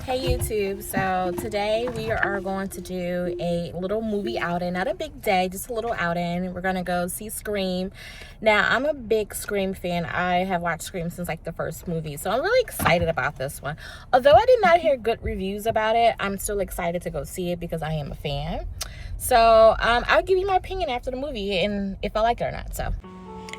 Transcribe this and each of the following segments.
Hey YouTube, so today we are going to do a little movie outing, not a big day, just a little outing. We're gonna go see Scream. Now, I'm a big Scream fan. I have watched Scream since like the first movie, so I'm really excited about this one. Although I did not hear good reviews about it, I'm still excited to go see it because I am a fan. So I'll give you my opinion after the movie and if I like it or not. So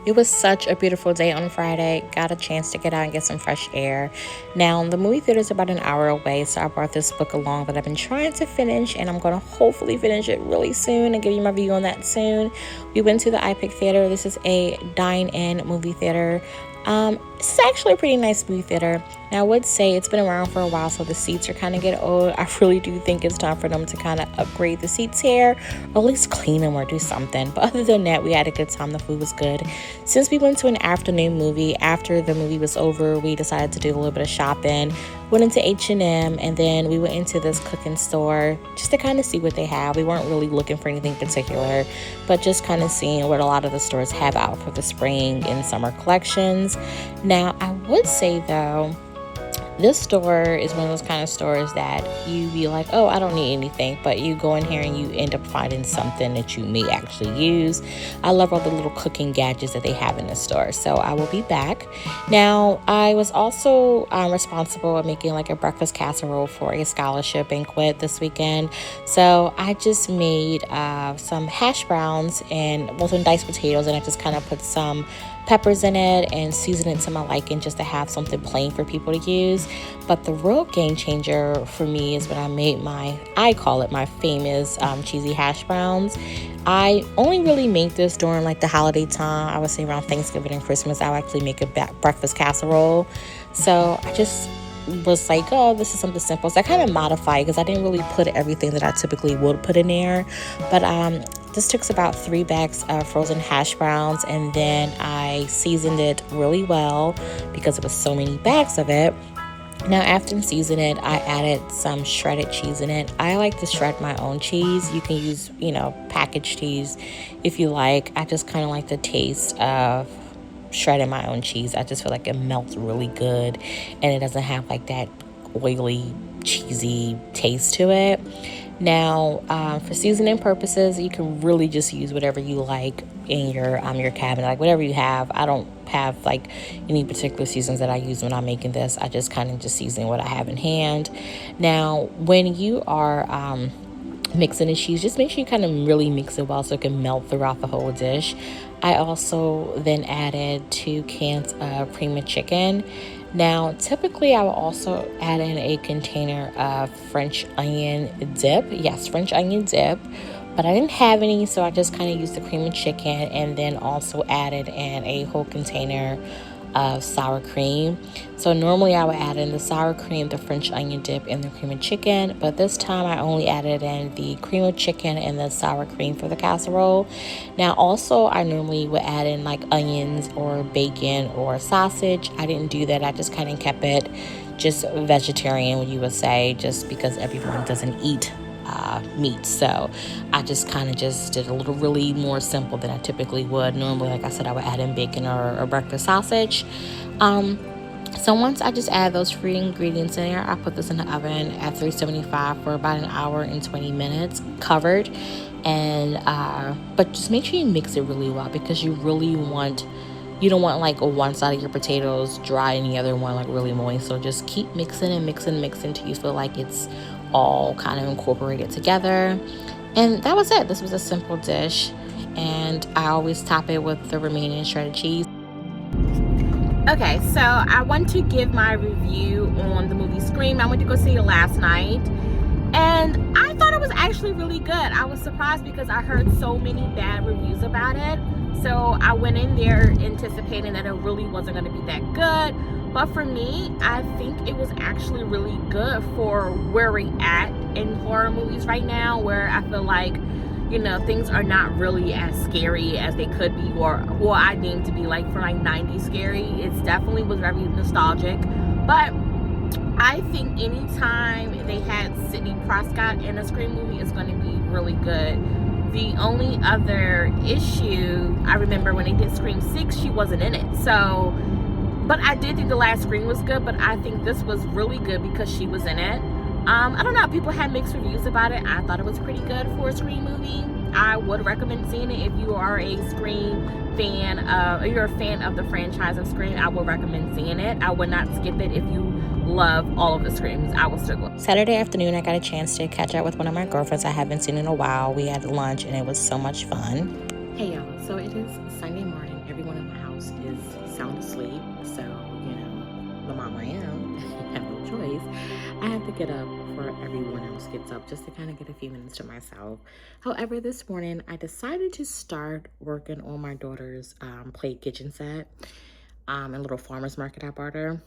it was such a beautiful day on Friday. Got a chance to get out and get some fresh air. Now, the movie theater is about an hour away, so I brought this book along that I've been trying to finish, and I'm going to hopefully finish it really soon and give you my review on that soon. We went to the iPic Theater. This is a dine-in movie theater. This is actually a pretty nice movie theater. Now, I would say it's been around for a while, so the seats are kind of getting old. I really do think it's time for them to kind of upgrade the seats here, or at least clean them or do something. But other than that, we had a good time. The food was good. Since we went to an afternoon movie, after the movie was over, we decided to do a little bit of shopping. Went into H&M, and then we went into this cooking store just to kind of see what they have. We weren't really looking for anything particular, but just kind of seeing what a lot of the stores have out for the spring and summer collections. Now, I would say though, this store is one of those kind of stores that you be like, oh, I don't need anything, but you go in here and you end up finding something that you may actually use. I love all the little cooking gadgets that they have in the store, so I will be back. Now, I was also responsible at making like a breakfast casserole for a scholarship banquet this weekend. So I just made some hash browns and some diced potatoes, and I just kind of put some peppers in it and season it to my liking just to have something plain for people to use. But the real game changer for me is when I made I call it my famous cheesy hash browns. I only really make this during like the holiday time. I would say around Thanksgiving and Christmas, I'll actually make a breakfast casserole. So I just was like, oh, this is something simple. So I kind of modified because I didn't really put everything that I typically would put in there. But this took about 3 bags of frozen hash browns, and then I seasoned it really well because it was so many bags of it. Now, after seasoning it, I added some shredded cheese in it. I like to shred my own cheese. You can use, packaged cheese if you like. I just kind of like the taste of shredding my own cheese. I just feel like it melts really good and it doesn't have like that oily, cheesy taste to it. Now, for seasoning purposes, you can really just use whatever you like in your cabinet, like whatever you have. I don't have like any particular seasons that I use when I'm making this. I just kind of just season what I have in hand. Now, when you are mixing the cheese, just make sure you kind of really mix it well so it can melt throughout the whole dish. I also then added 2 cans of cream of chicken. Now, typically I will also add in a container of French onion dip. Yes, French onion dip. But I didn't have any, so I just kind of used the cream of chicken and then also added in a whole container of sour cream. So normally I would add in the sour cream, the French onion dip, and the cream of chicken, but this time I only added in the cream of chicken and the sour cream for the casserole. Now also I normally would add in like onions or bacon or sausage. I didn't do that. I just kind of kept it just vegetarian, you would say, just because everyone doesn't eat meat. So I just kind of just did a little really more simple than I typically would. Normally, like I said, I would add in bacon or breakfast sausage. So once I just add those free ingredients in there, I put this in the oven at 375 for about an hour and 20 minutes covered. And but just make sure you mix it really well because you don't want like one side of your potatoes dry and the other one like really moist. So just keep mixing and mixing until you feel like it's all kind of incorporated together. And that was it. This was a simple dish, and I always top it with the remaining shredded cheese. Okay, so I want to give my review on the movie Scream. I went to go see it last night, and I thought it was actually really good. I was surprised because I heard so many bad reviews about it. So I went in there anticipating that it really wasn't going to be that good. But for me, I think it was actually really good for where we're at in horror movies right now, where I feel like, things are not really as scary as they could be, or what I deem to be like for like 90s scary. It definitely was very nostalgic. But I think anytime they had Sidney Prescott in a Scream movie, it's going to be really good. The only other issue, I remember when they did Scream 6, she wasn't in it. So But I did think the last Scream was good, but I think this was really good because she was in it. I don't know, people had mixed reviews about it. I thought it was pretty good for a Scream movie. I would recommend seeing it if you are a Scream fan, or you're a fan of the franchise of Scream. I would recommend seeing it. I would not skip it if you love all of the Screams. I will still go. Saturday afternoon, I got a chance to catch up with one of my girlfriends I haven't seen in a while. We had lunch and it was so much fun. Hey y'all, so it is Sunday morning. Everyone in my house is sound asleep, so you know, the mom I am, I have no choice. I have to get up before everyone else gets up just to kind of get a few minutes to myself. However, this morning I decided to start working on my daughter's play kitchen set, a little farmer's market I bought her.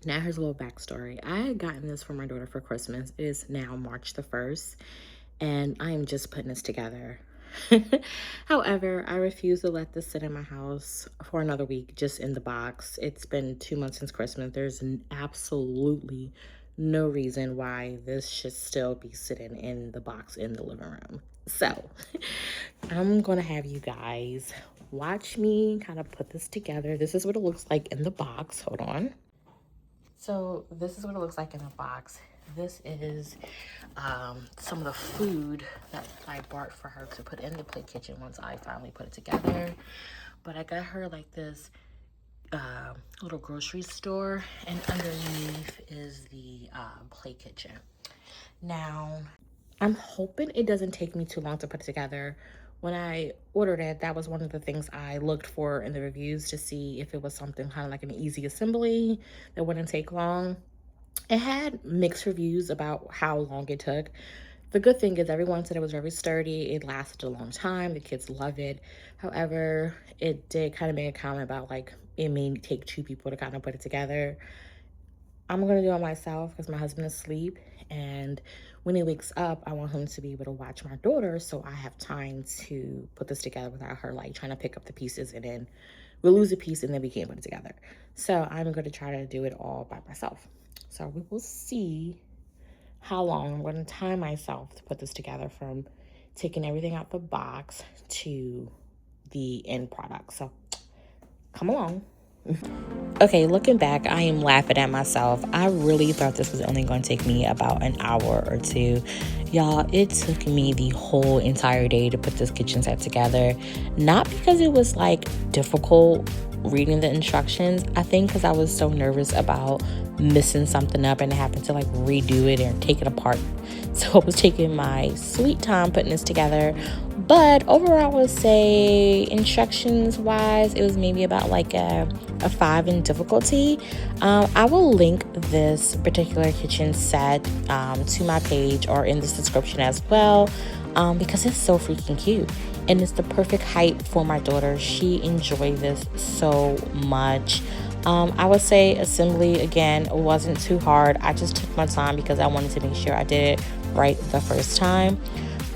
Now here's a little backstory. I had gotten this for my daughter for Christmas. It is now March the 1st, and I am just putting this together. However, I refuse to let this sit in my house for another week just in the box. It's been 2 months since Christmas. There's absolutely no reason why this should still be sitting in the box in the living room. So I'm gonna have you guys watch me kind of put this together. This is what it looks like in the box. Hold on. So this is what it looks like in the box. This is some of the food that I bought for her to put in the play kitchen once I finally put it together. But I got her like this little grocery store, and underneath is the play kitchen. Now, I'm hoping it doesn't take me too long to put it together. When I ordered it, that was one of the things I looked for in the reviews to see if it was something kind of like an easy assembly that wouldn't take long. It had mixed reviews about how long it took. The good thing is everyone said it was very sturdy. It lasted a long time. The kids love it. However, it did kind of make a comment about like it may take 2 people to kind of put it together. I'm going to do it myself because my husband is asleep, and when he wakes up, I want him to be able to watch my daughter so I have time to put this together without her like trying to pick up the pieces, and then we'll lose a piece and then we can't put it together. So I'm going to try to do it all by myself. So we will see how long I'm going to time myself to put this together, from taking everything out the box to the end product. So come along. Okay, looking back, I am laughing at myself. I really thought this was only going to take me about an hour or 2. Y'all, it took me the whole entire day to put this kitchen set together. Not because it was like difficult reading the instructions. I think because I was so nervous about missing something up and having to like redo it and take it apart. So I was taking my sweet time putting this together. But overall, I would say instructions wise, it was maybe about like a 5 in difficulty. I will link this particular kitchen set to my page or in the description as well, because it's so freaking cute. And it's the perfect height for my daughter. She enjoyed this so much. I would say assembly, again, wasn't too hard. I just took my time because I wanted to make sure I did it right the first time.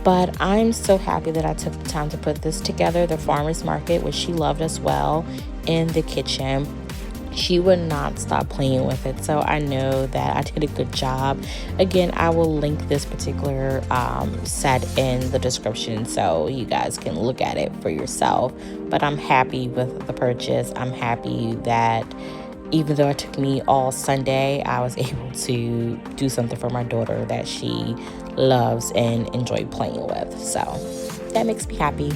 But I'm so happy that I took the time to put this together. The farmer's market, which she loved as well, in the kitchen. She would not stop playing with it. So I know that I did a good job. Again, I will link this particular set in the description so you guys can look at it for yourself. But I'm happy with the purchase. I'm happy that even though it took me all Sunday, I was able to do something for my daughter that she loves and enjoyed playing with. So that makes me happy.